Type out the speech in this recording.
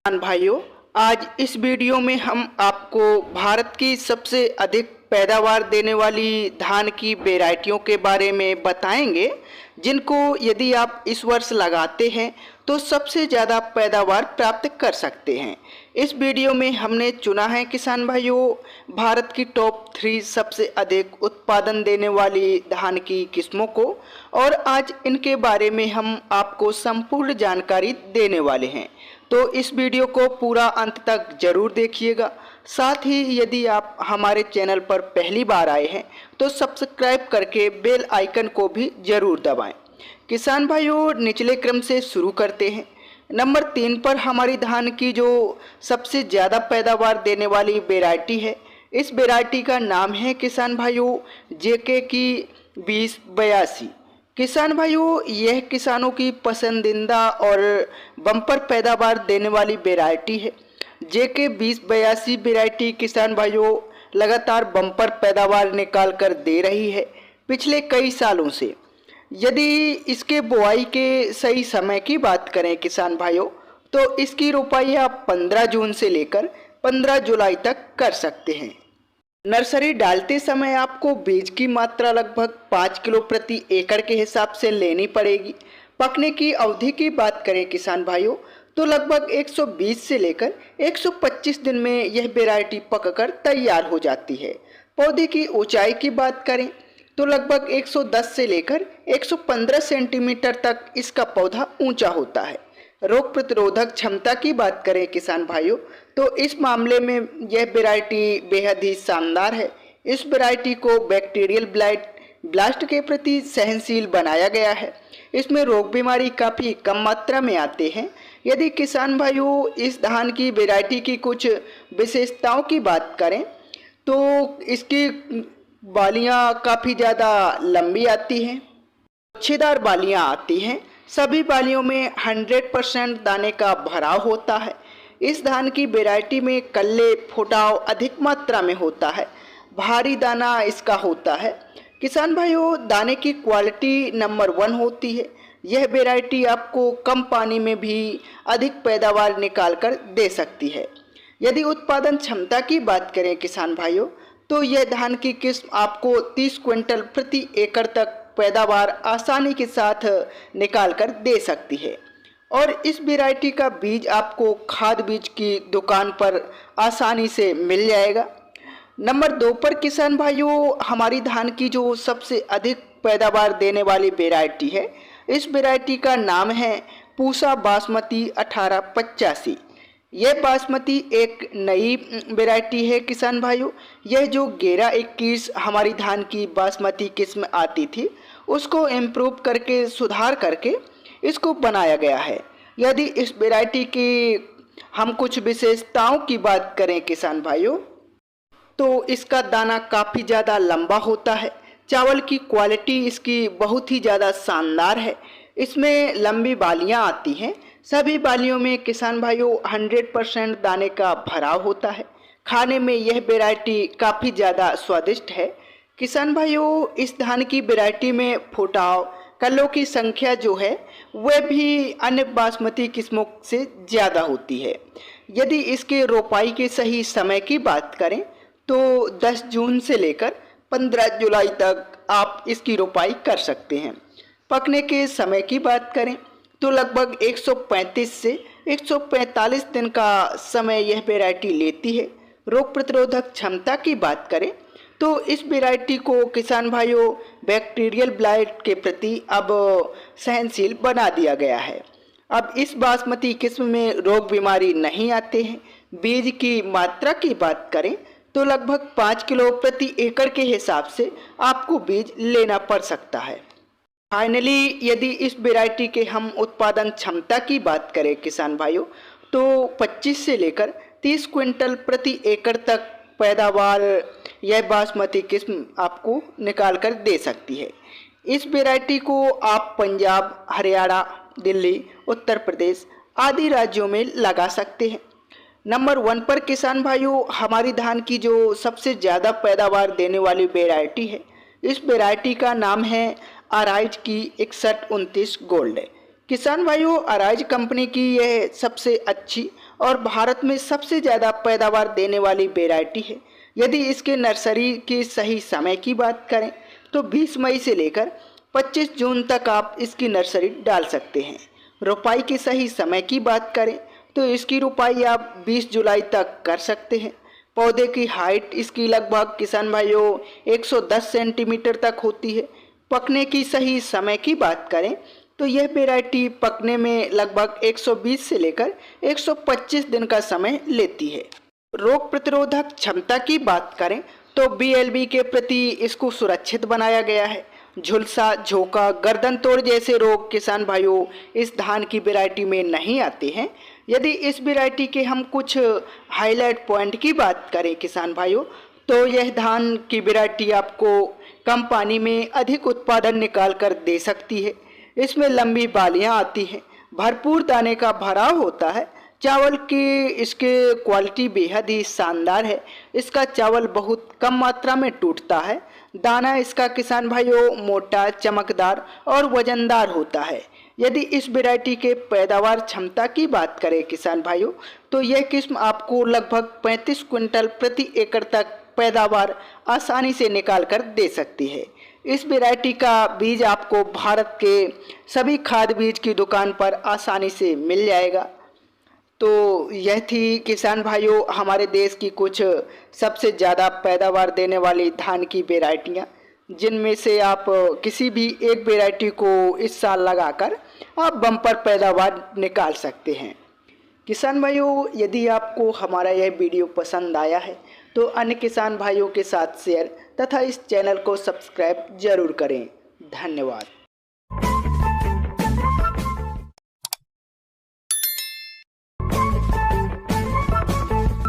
किसान भाइयों, आज इस वीडियो में हम आपको भारत की सबसे अधिक पैदावार देने वाली धान की वैरायटियों के बारे में बताएंगे, जिनको यदि आप इस वर्ष लगाते हैं तो सबसे ज़्यादा पैदावार प्राप्त कर सकते हैं। इस वीडियो में हमने चुना है किसान भाइयों भारत की टॉप 3 सबसे अधिक उत्पादन देने वाली धान की किस्मों को, और आज इनके बारे में हम आपको संपूर्ण जानकारी देने वाले हैं। तो इस वीडियो को पूरा अंत तक जरूर देखिएगा। साथ ही यदि आप हमारे चैनल पर पहली बार आए हैं तो सब्सक्राइब करके बेल आइकन को भी जरूर दबाएं। किसान भाइयों, निचले क्रम से शुरू करते हैं। नंबर 3 पर हमारी धान की जो सबसे ज़्यादा पैदावार देने वाली वैरायटी है, इस वैरायटी का नाम है किसान भाइयों जेके की 2082। किसान भाइयों, यह किसानों की पसंदीदा और बम्पर पैदावार देने वाली वैरायटी है। जेके 2082 वैरायटी किसान भाइयों लगातार बम्पर पैदावार निकाल कर दे रही है पिछले कई सालों से। यदि इसके बुआई के सही समय की बात करें किसान भाइयों, तो इसकी रोपाई आप 15 जून से लेकर 15 जुलाई तक कर सकते हैं। नर्सरी डालते समय आपको बीज की मात्रा लगभग 5 किलो प्रति एकड़ के हिसाब से लेनी पड़ेगी। पकने की अवधि की बात करें किसान भाइयों, तो लगभग 120 से लेकर 125 दिन में यह वैरायटी पककर तैयार हो जाती है। पौधे की ऊंचाई की बात करें तो लगभग 110 से लेकर 115 सेंटीमीटर तक इसका पौधा ऊंचा होता है। रोग प्रतिरोधक क्षमता की बात करें किसान भाइयों, तो इस मामले में यह वैरायटी बेहद ही शानदार है। इस वैरायटी को बैक्टीरियल ब्लास्ट के प्रति सहनशील बनाया गया है। इसमें रोग बीमारी काफ़ी कम मात्रा में आते हैं। यदि किसान भाइयों इस धान की वैरायटी की कुछ विशेषताओं की बात करें तो इसकी बालियां काफ़ी ज़्यादा लंबी आती हैं, गुच्छेदार बालियां आती हैं। सभी बालियों में 100% दाने का भराव होता है। इस धान की वैरायटी में कल्ले फुटाव अधिक मात्रा में होता है। भारी दाना इसका होता है। किसान भाइयों, दाने की क्वालिटी नंबर 1 होती है। यह वैरायटी आपको कम पानी में भी अधिक पैदावार निकाल कर दे सकती है। यदि उत्पादन क्षमता की बात करें किसान भाइयों, तो यह धान की किस्म आपको 30 क्विंटल प्रति एकड़ तक पैदावार आसानी के साथ निकाल कर दे सकती है। और इस वैरायटी का बीज आपको खाद बीज की दुकान पर आसानी से मिल जाएगा। नंबर 2 पर किसान भाइयों हमारी धान की जो सबसे अधिक पैदावार देने वाली वैरायटी है, इस वैरायटी का नाम है पूसा बासमती 1885। यह बासमती एक नई वैरायटी है किसान भाइयों। यह जो 1121 हमारी धान की बासमती किस्म आती थी, उसको इम्प्रूव करके सुधार करके इसको बनाया गया है। यदि इस वैरायटी की हम कुछ विशेषताओं की बात करें किसान भाइयों, तो इसका दाना काफ़ी ज़्यादा लंबा होता है। चावल की क्वालिटी इसकी बहुत ही ज़्यादा शानदार है। इसमें लंबी बालियां आती हैं। सभी बालियों में किसान भाइयों 100% दाने का भराव होता है। खाने में यह वैरायटी काफ़ी ज़्यादा स्वादिष्ट है। किसान भाइयों, इस धान की वैरायटी में फुटाव कल्लों की संख्या जो है वह भी अन्य बासमती किस्मों से ज़्यादा होती है। यदि इसके रोपाई के सही समय की बात करें तो 10 जून से लेकर 15 जुलाई तक आप इसकी रोपाई कर सकते हैं। पकने के समय की बात करें तो लगभग 135 से 145 दिन का समय यह वैरायटी लेती है। रोग प्रतिरोधक क्षमता की बात करें तो इस वैरायटी को किसान भाइयों बैक्टीरियल ब्लाइट के प्रति अब सहनशील बना दिया गया है। अब इस बासमती किस्म में रोग बीमारी नहीं आते हैं। बीज की मात्रा की बात करें तो लगभग 5 किलो प्रति एकड़ के हिसाब से आपको बीज लेना पड़ सकता है। फाइनली यदि इस वैरायटी के हम उत्पादन क्षमता की बात करें किसान भाइयों, तो 25 से लेकर 30 क्विंटल प्रति एकड़ तक पैदावार यह बासमती किस्म आपको निकाल कर दे सकती है। इस वैरायटी को आप पंजाब, हरियाणा, दिल्ली, उत्तर प्रदेश आदि राज्यों में लगा सकते हैं। नंबर 1 पर किसान भाइयों हमारी धान की जो सबसे ज़्यादा पैदावार देने वाली वैरायटी है, इस वैरायटी का नाम है अराइज की 6129 गोल्ड। किसान भाइयों, अराइज कंपनी की यह सबसे अच्छी और भारत में सबसे ज़्यादा पैदावार देने वाली वैरायटी है। यदि इसके नर्सरी के सही समय की बात करें तो 20 मई से लेकर 25 जून तक आप इसकी नर्सरी डाल सकते हैं। रोपाई के सही समय की बात करें तो इसकी रोपाई आप 20 जुलाई तक कर सकते हैं। पौधे की हाइट इसकी लगभग किसान भाइयों 110 सेंटीमीटर तक होती है। पकने की सही समय की बात करें तो यह वैरायटी पकने में लगभग 120 से लेकर 125 दिन का समय लेती है। रोग प्रतिरोधक क्षमता की बात करें तो BLB के प्रति इसको सुरक्षित बनाया गया है। झुलसा, झोंका, गर्दन तोड़ जैसे रोग किसान भाइयों इस धान की वैरायटी में नहीं आते हैं। यदि इस वैरायटी के हम कुछ हाईलाइट पॉइंट की बात करें किसान भाइयों तो यह धान की वैरायटी आपको कम पानी में अधिक उत्पादन निकाल कर दे सकती है। इसमें लंबी बालियां आती हैं, भरपूर दाने का भराव होता है। चावल की इसके क्वालिटी बेहद ही शानदार है। इसका चावल बहुत कम मात्रा में टूटता है। दाना इसका किसान भाइयों मोटा, चमकदार और वजनदार होता है। यदि इस वैरायटी के पैदावार क्षमता की बात करें किसान भाइयों तो यह किस्म आपको लगभग 35 क्विंटल प्रति एकड़ तक पैदावार आसानी से निकाल कर दे सकती है। इस वैरायटी का बीज आपको भारत के सभी खाद बीज की दुकान पर आसानी से मिल जाएगा। तो यह थी किसान भाइयों हमारे देश की कुछ सबसे ज़्यादा पैदावार देने वाली धान की वैरायटियाँ, जिनमें से आप किसी भी एक वैरायटी को इस साल लगाकर आप बम्पर पैदावार निकाल सकते हैं। किसान भाइयों यदि आपको हमारा यह वीडियो पसंद आया है तो अन्य किसान भाइयों के साथ शेयर तथा इस चैनल को सब्सक्राइब जरूर करें। धन्यवाद।